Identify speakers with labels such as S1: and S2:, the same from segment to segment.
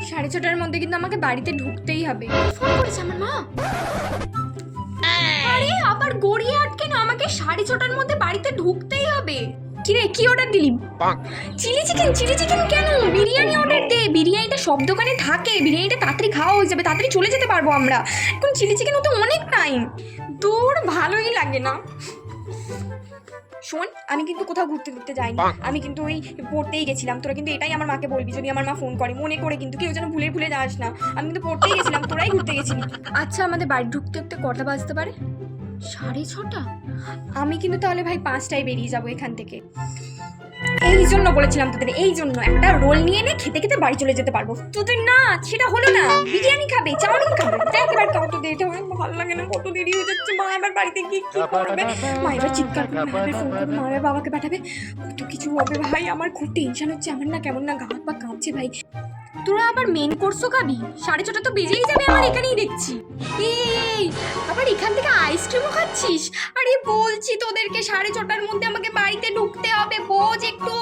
S1: 6:30টার মধ্যে কিন্তু আমাকে বাড়িতে ঢুকতেই হবে। ফোন করেছে আমার মা। আরে আবার গড়িয়ে আটকে না, আমাকে 6:30টার মধ্যে বাড়িতে ঢুকতেই হবে। কিরে কি অর্ডার দিলি? Chilli chicken. চিলি চিকেন কেন? বিরিয়ানি অর্ডার দে। বিরিয়ানিটা সব দোকানে থাকে, বিরিয়ানিটা তাড়াতাড়ি খাওয়া হয়ে যাবে, তাড়াতাড়ি চলে যেতে পারবো আমরা। এখন চিলি চিকেন তো অনেক টাইম। দূর ভালোই লাগে না। শোন, আমি কিন্তু কোথাও ঘুরতে ঘুরতে যাইনি, আমি কিন্তু ওই পড়তেই গেছিলাম। তোরা কিন্তু এটাই আমার মাকে বলবি যদি আমার মা ফোন করে, মনে করে কিন্তু, কেউ যেন ভুলে যাস না। আমি কিন্তু পড়তেই গেছিলাম, তোরাই ঘুরতে গেছিলি। আচ্ছা আমাদের বাড়ি ঢুকতে ঢুকতে কটা বাজতে পারে? 6:30। আমি কিন্তু তাহলে ভাই 5টায় বেরিয়ে যাবো এখান থেকে। এই জন্য বলেছিলাম তোদের, এই জন্য একটা রোল নিয়ে নে, খেতে খেতে বাড়ি চলে যেতে পারবো। তোদের না সেটা হলো না, বিরিয়ানি খাবে, চাউমিন খাবে। দেখ এবার কত দেরি হয়, ভালো লাগে না, কত দেরি হয়ে যাচ্ছে। মা এবার বাড়িতে গিয়ে কি করবে? মা এবার চিৎকার করবে, মা এবার ফোন করবে, মা এবার বাবাকে পাঠাবে, কত কিছু হবে ভাই। আমার খুব টেনশন হচ্ছে, আমার না কেমন না গা হাত পা কাঁপছে ভাই। তোরা আবার মেন কোর্সও খাবি? 6:30 তো বেজেই যাবে আমার এখানেই দেখছি। এই আবার এখান থেকে আইসক্রিমও খাচ্ছিস? আরে বলছি তোদেরকে 6:30টার মধ্যে আমাকে বাড়িতে ঢুকতে হবে, বোঝ একটু।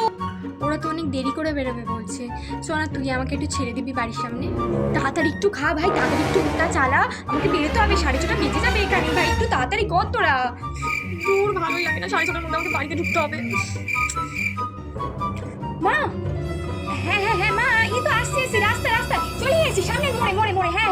S1: ওরা তো অনেক দেরি করে বেরোবে বলছে। চল না তুই আমাকে একটু ছেড়ে দিবি বাড়ির সামনে। তাড়াতাড়ি একটু খা ভাই, তাড়াতাড়ি একটু ওটা চালা, আমাকে বেরোতে হবে। 6:30 বেজে যাবে এখানে ভাই, একটু তাড়াতাড়ি কর তোরা। দূর ভালোই লাগে না, 6:30টার মধ্যে আমাকে বাড়িতে ঢুকতে হবে। মা, হ্যাঁ মা, এই তো আসছে রাস্তা চলে এসেছি, সামনে মোড়ে। হ্যাঁ।